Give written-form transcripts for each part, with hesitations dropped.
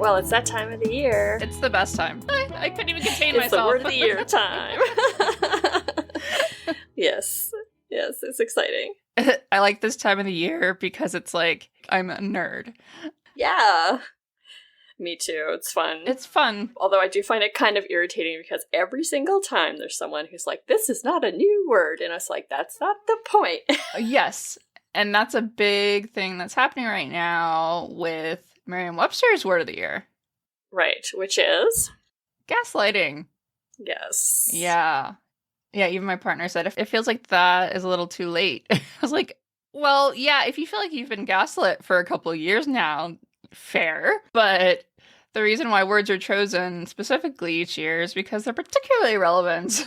Well, it's that time of the year. It's the best time. I couldn't even contain It's the myself. word of the year time. Yes. Yes, it's exciting. I like this time of the year because it's like, I'm a nerd. Yeah. Me too. It's fun. It's fun. Although I do find it kind of irritating because every single time there's someone who's like, this is not a new word. And I was like, that's not the point. Yes. And that's a big thing that's happening right now with Merriam-Webster's word of the year. Right. Which is? Gaslighting. Yes. Yeah. Yeah, even my partner said, it feels like that is a little too late. I was like, well, yeah, if you feel like you've been gaslit for a couple of years now, fair. But the reason why words are chosen specifically each year is because they're particularly relevant.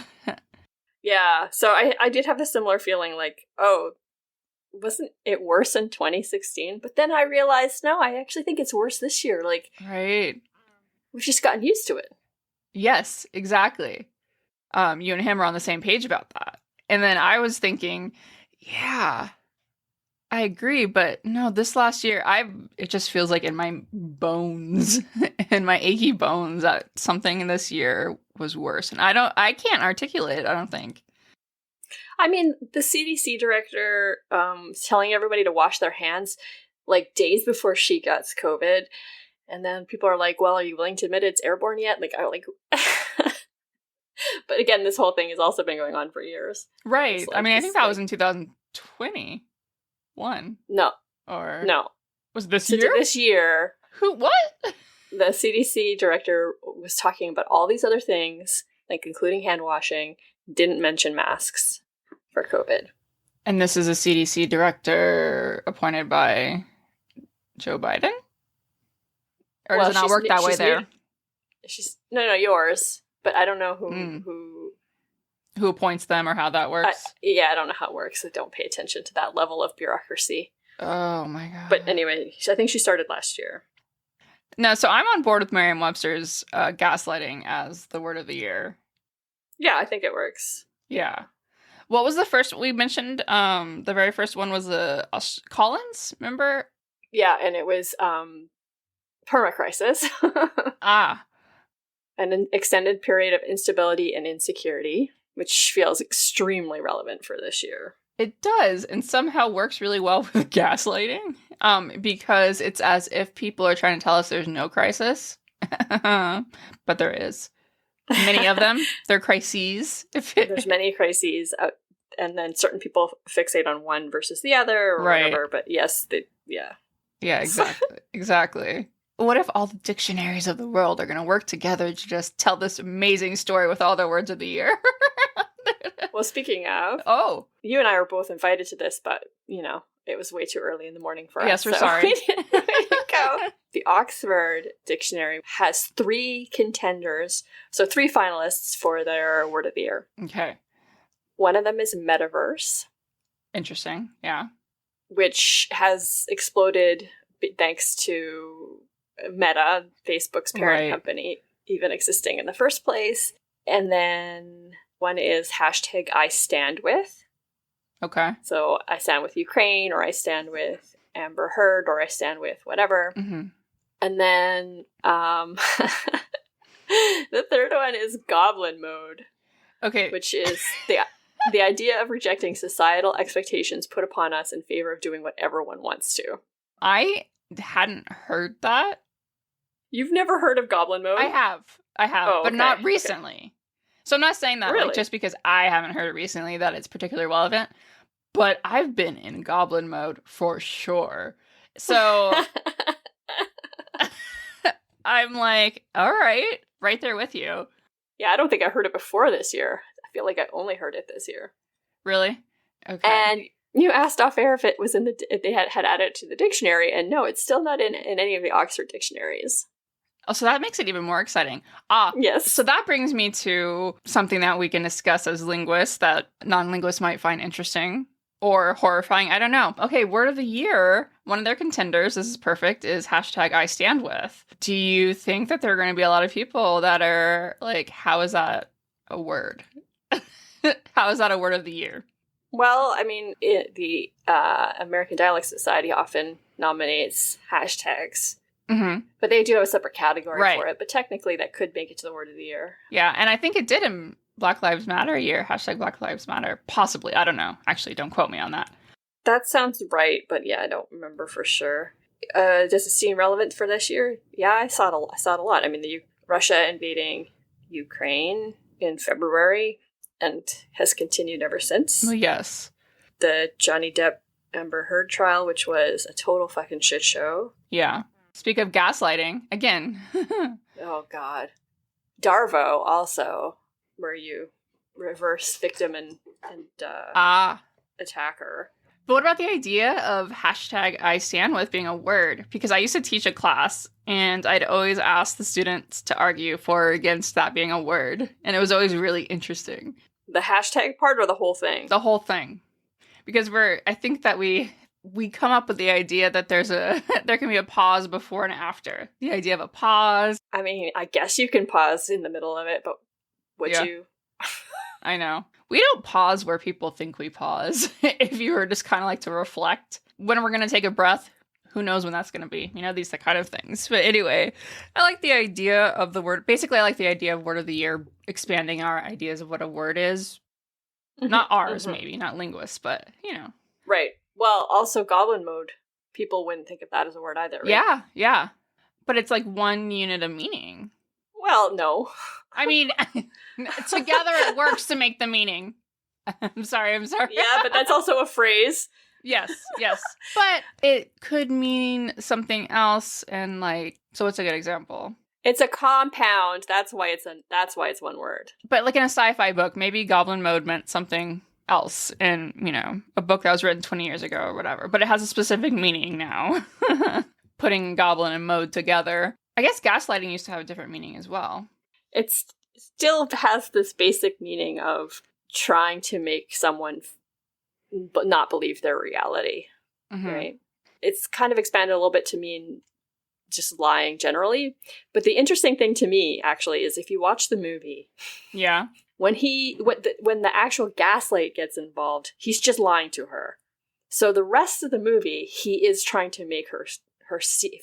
Yeah. So I did have a similar feeling like, oh, wasn't it worse in 2016? But then I realized, no, I actually think it's worse this year. Like, Right. we've just gotten used to it. Yes, exactly. You and him are on the same page about that. And then I was thinking, yeah, I agree, but no, this last year, it just feels like in my bones, in my achy bones, that something this year was worse. And I can't articulate it, I don't think. I mean, the CDC director telling everybody to wash their hands like days before she gets COVID. And then people are like, well, are you willing to admit it's airborne yet? Like, but again, this whole thing has also been going on for years. Right. Like, I mean, I think that was in 2021. No. Or no. Was it this So year? This year. What? The CDC director was talking about all these other things, like including hand washing, didn't mention masks for COVID. And this is a CDC director appointed by Joe Biden? Or does it not work that way there? No, yours. But I don't know who appoints them or how that works. I don't know how it works. I don't pay attention to that level of bureaucracy. Oh my god! But anyway, I think she started last year. No, so I'm on board with Merriam-Webster's gaslighting as the word of the year. Yeah, I think it works. Yeah. What was the first we mentioned? The very first one was Collins. Remember? Yeah, and it was permacrisis. An extended period of instability and insecurity, which feels extremely relevant for this year. It does, and somehow works really well with gaslighting, because it's as if people are trying to tell us there's no crisis, but there is. Many of them. They're crises. There's many crises, and then certain people fixate on one versus the other, or whatever, but yes, yeah. Yeah, exactly. Exactly. What if all the dictionaries of the world are going to work together to just tell this amazing story with all their words of the year? Well, speaking of... Oh. You and I were both invited to this, but, it was way too early in the morning for us. Yes, we're sorry. Go. The Oxford Dictionary has 3 contenders, so 3 finalists for their word of the year. Okay. One of them is metaverse. Interesting, yeah. Which has exploded thanks to Meta, Facebook's parent company, even existing in the first place. And then one is #IStandWith. Okay. So I stand with Ukraine, or I stand with Amber Heard, or I stand with whatever. Mm-hmm. And then the third one is goblin mode. Okay. Which is the idea of rejecting societal expectations put upon us in favor of doing what everyone wants to. I hadn't heard that. You've never heard of goblin mode? I have, but not recently. Okay. So I'm not saying that like just because I haven't heard it recently that it's particularly relevant, but I've been in goblin mode for sure. So I'm like, all right there with you. Yeah, I don't think I heard it before this year. I feel like I only heard it this year. Really? Okay. And you asked off air if it was if they had added it to the dictionary, and no, it's still not in any of the Oxford dictionaries. Oh, so that makes it even more exciting. Yes. So that brings me to something that we can discuss as linguists that non-linguists might find interesting or horrifying. I don't know. Okay, word of the year, one of their contenders, this is perfect, is #IStandWith. Do you think that there are going to be a lot of people that are like, how is that a word? How is that a word of the year? Well, I mean, the American Dialect Society often nominates hashtags Mm-hmm. But they do have a separate category Right. for it. But technically, that could make it to the word of the year. Yeah, and I think it did in Black Lives Matter year. Hashtag Black Lives Matter. Possibly. I don't know. Actually, don't quote me on that. That sounds right, but yeah, I don't remember for sure. Does it seem relevant for this year? Yeah, I saw it a lot. I mean, Russia invading Ukraine in February and has continued ever since. Well, yes. The Johnny Depp Amber Heard trial, which was a total fucking shit show. Yeah. Speak of gaslighting, again. Oh, God. Darvo, also, where you reverse victim and attacker. But what about the idea of hashtag I stand with being a word? Because I used to teach a class, and I'd always ask the students to argue for or against that being a word. And it was always really interesting. The hashtag part or the whole thing? The whole thing. Because I think that we come up with the idea that there can be a pause before and after. The idea of a pause. I mean, I guess you can pause in the middle of it, but would you? I know. We don't pause where people think we pause. If you were just kind of like to reflect. When we're going to take a breath, who knows when that's going to be? You know, these kind of things. But anyway, I like the idea of the word. Basically, I like the idea of word of the year, expanding our ideas of what a word is. Not ours, maybe, not linguists, but, you know. Right. Well, also goblin mode. People wouldn't think of that as a word either, right? Yeah. But it's like one unit of meaning. Well, no. I mean, together it works to make the meaning. I'm sorry. Yeah, but that's also a phrase. Yes. But it could mean something else, and like, so what's a good example? It's a compound. That's why it's one word. But like in a sci-fi book, maybe goblin mode meant something else in, you know, a book that was written 20 years ago or whatever. But it has a specific meaning now. Putting goblin and mode together. I guess gaslighting used to have a different meaning as well. It still has this basic meaning of trying to make someone but not believe their reality, right? It's kind of expanded a little bit to mean just lying generally. But the interesting thing to me, actually, is if you watch the movie, when the actual gaslight gets involved, he's just lying to her. So the rest of the movie, he is trying to make her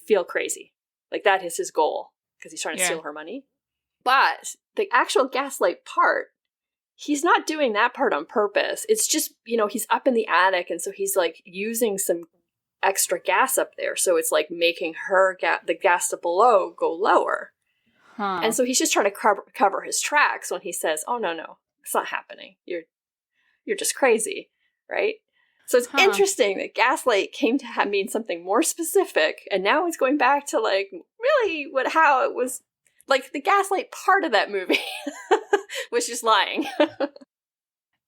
feel crazy. Like that is his goal, because he's trying to steal her money. But the actual gaslight part, he's not doing that part on purpose. It's just, you know, he's up in the attic, and so he's like using some extra gas up there. So it's like making the gas up below go lower. And so he's just trying to cover his tracks when he says, "Oh, no, it's not happening. You're just crazy," right? So it's interesting that gaslight came to mean something more specific, and now it's going back to like really how it was. Like the gaslight part of that movie was just lying.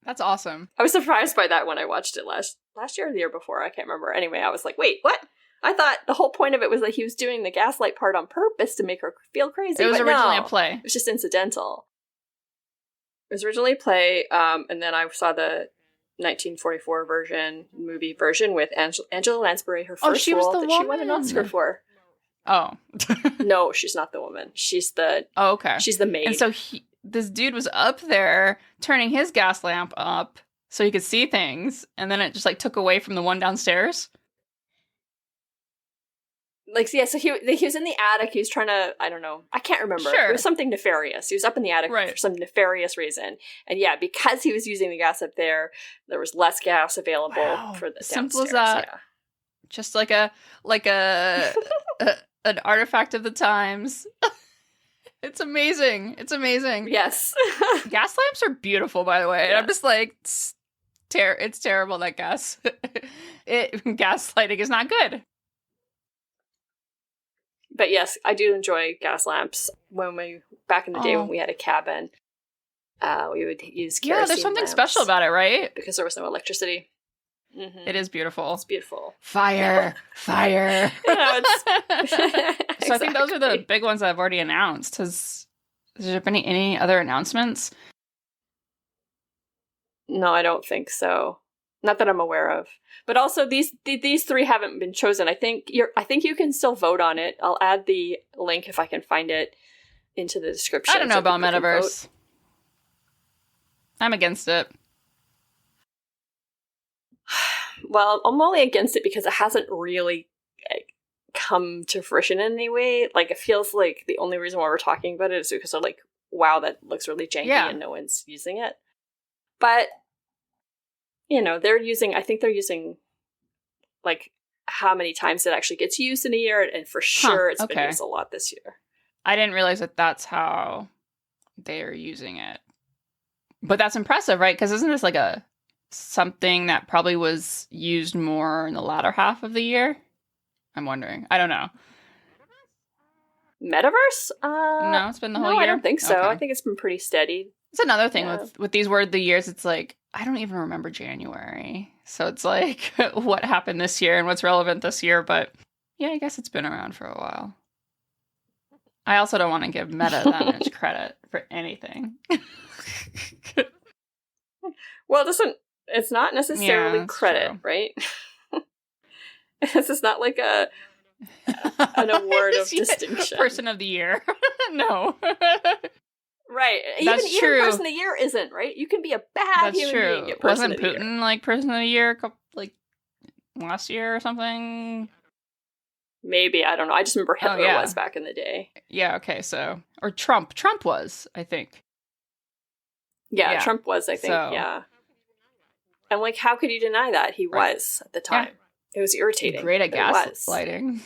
That's awesome. I was surprised by that when I watched it last year or the year before. I can't remember. Anyway, I was like, wait, what? I thought the whole point of it was that he was doing the gaslight part on purpose to make her feel crazy. It was originally a play. It was just incidental. It was originally a play, and then I saw the 1944 movie version with Angela Lansbury, her first role that she won an Oscar for. Oh. No, she's not the woman. She's the... Oh, okay. She's the maid. And so this dude was up there turning his gas lamp up so he could see things, and then it just like took away from the one downstairs? Like, yeah, so he was in the attic. He was trying to, I don't know. I can't remember. Sure. It was something nefarious. He was up in the attic for some nefarious reason. And yeah, because he was using the gas up there was less gas available for the downstairs. Simple as that. Yeah. Just like a an artifact of the times. It's amazing. It's amazing. Yes. Gas lamps are beautiful, by the way. Yeah. I'm just like, it's terrible that gaslighting is not good. But yes, I do enjoy gas lamps. Back in the day when we had a cabin, we would use kerosene. Yeah, there's something special about it, right? Because there was no electricity. Mm-hmm. It is beautiful. It's beautiful. Fire. So I think those are the big ones that I've already announced. Has there been any other announcements? No, I don't think so. Not that I'm aware of. But also these three haven't been chosen. I think you can still vote on it. I'll add the link if I can find it into the description. I don't know about Metaverse. I'm against it. Well, I'm only against it because it hasn't really come to fruition in any way. Like, it feels like the only reason why we're talking about it is because they're like, wow, that looks really janky and no one's using it. But, you know, I think they're using, like, how many times it actually gets used in a year, and for sure it's been used a lot this year. I didn't realize that that's how they are using it. But that's impressive, right? Because isn't this like something that probably was used more in the latter half of the year? I'm wondering. I don't know. Metaverse? No, it's been the whole year? I don't think so. Okay. I think it's been pretty steady. It's another thing with these word of the years. It's like, I don't even remember January. So it's like, what happened this year and what's relevant this year? But yeah, I guess it's been around for a while. I also don't want to give Meta that much credit for anything. Well, it's not necessarily credit, true. Right? This is not like an award of distinction. Person of the year. No. Right. Even person of the year isn't, right? You can be a bad human being. Get person Wasn't Putin like person of the year like last year or something? Maybe, I don't know. I just remember Hitler was back in the day. Yeah, okay, so or Trump was, I think. Yeah, Trump was, I think, yeah. And like, how could you deny that? He was at the time. Yeah. It was irritating. Great at gaslighting.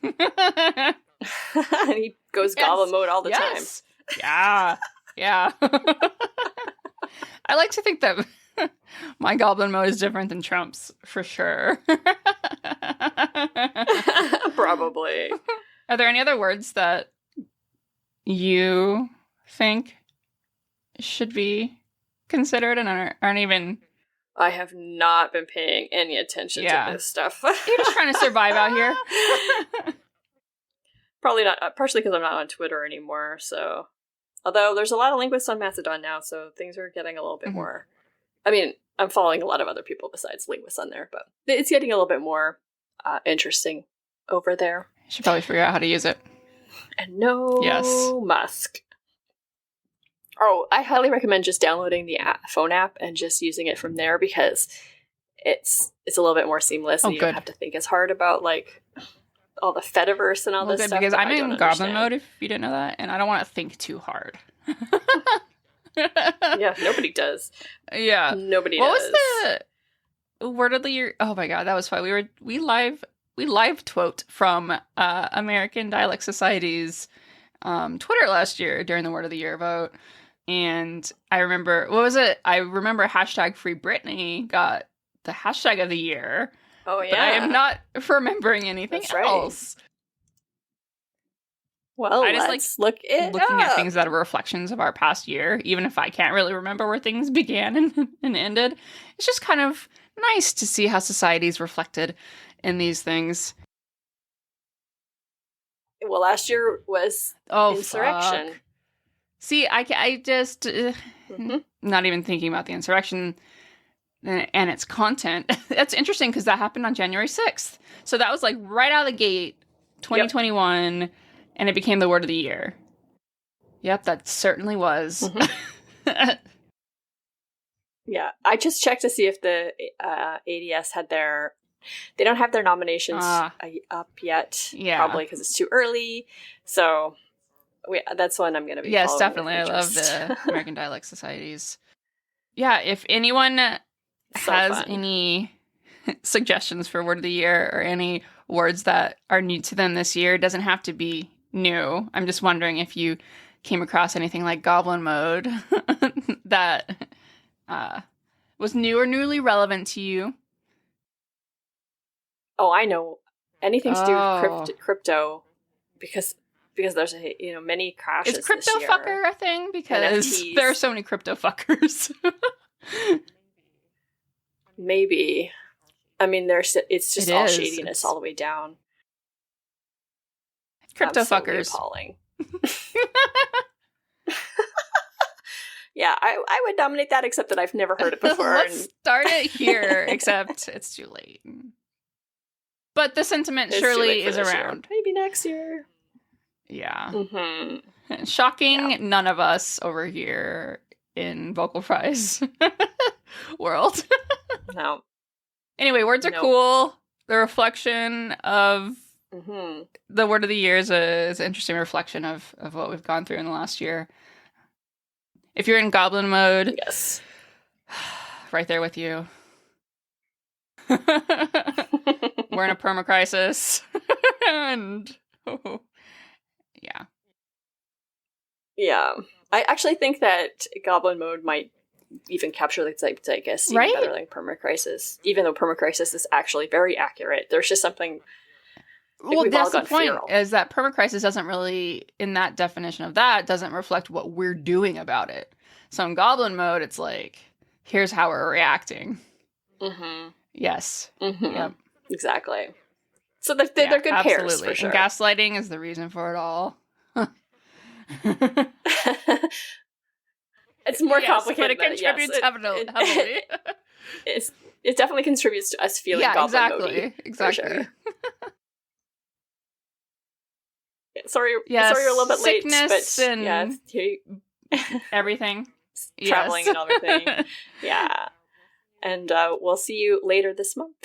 And he goes goblin mode all the time. Yeah. I like to think that my goblin mode is different than Trump's, for sure. Probably. Are there any other words that you think should be considered and aren't even... I have not been paying any attention to this stuff. You're just trying to survive out here. Probably not, partially because I'm not on Twitter anymore, so... Although there's a lot of linguists on Mastodon now, so things are getting a little bit more... I mean, I'm following a lot of other people besides linguists on there, but it's getting a little bit more interesting over there. You should probably figure out how to use it. And Musk. Oh, I highly recommend just downloading the phone app and just using it from there, because it's a little bit more seamless, and you don't have to think as hard about like all the Fediverse and all this stuff. Because I'm in Goblin mode, if you didn't know that, and I don't want to think too hard. Yeah, nobody does. Yeah, nobody does. What was the word of the year? Oh my god, that was fun. We live tweet from American Dialect Society's Twitter last year during the word of the year vote. And I remember, what was it? I remember hashtag Free Britney got the hashtag of the year. Oh, yeah. But I am not remembering anything else. Well, I just looking at things that are reflections of our past year, even if I can't really remember where things began and ended. It's just kind of nice to see how society's reflected in these things. Well, last year was insurrection. Fuck. See, I just not even thinking about the insurrection and its content. That's interesting because that happened on January 6th. So that was like right out of the gate, 2021, and it became the word of the year. Yep, that certainly was. Yeah, I just checked to see if the ADS had they don't have their nominations up yet. Yeah. Probably because it's too early. So... that's one I'm going to be following. Yes, definitely. I love the American Dialect Societies. Yeah, if anyone has any suggestions for word of the year or any words that are new to them this year, it doesn't have to be new. I'm just wondering if you came across anything like Goblin Mode that was new or newly relevant to you. Oh, I know. Anything to do with crypto, because there's many crashes. Is crypto this year. Fucker a thing? Because NFTs. There are so many crypto fuckers. Maybe. I mean, it's just all shadiness all the way down. Crypto fuckers. Appalling. Yeah, I would nominate that, except that I've never heard it before. Let's start it here, except it's too late. But the sentiment surely is around. Year. Maybe next year. Yeah. Mm-hmm. Shocking, none of us over here in Vocal Fries world. No. Anyway, words are cool. The reflection of Mm-hmm. The word of the year is an interesting reflection of what we've gone through in the last year. If you're in goblin mode, yes, right there with you. We're in a permacrisis. And yeah. Yeah. I actually think that goblin mode might even capture the zeitgeist even better than permacrisis. Even though permacrisis is actually very accurate. There's just something... Well, that's the point, is that permacrisis doesn't really, in that definition of that, doesn't reflect what we're doing about it. So in goblin mode, it's like, here's how we're reacting. Mm-hmm. Yes. Mm-hmm. Yep. Exactly. So they're good pairs, for sure. And gaslighting is the reason for it all. It's more complicated, but it contributes heavily. It definitely contributes to us feeling goblin mode-y. Exactly. Sure. Sorry, you're a little bit late, but and everything, traveling and everything. Yeah, and we'll see you later this month.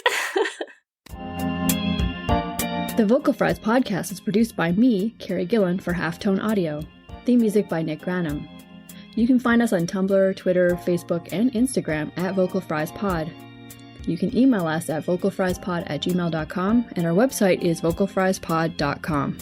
The Vocal Fries podcast is produced by me, Carrie Gillen, for Halftone Audio. Theme music by Nick Granum. You can find us on Tumblr, Twitter, Facebook, and Instagram at Vocal Fries Pod. You can email us at vocalfriespod@gmail.com, and our website is vocalfriespod.com.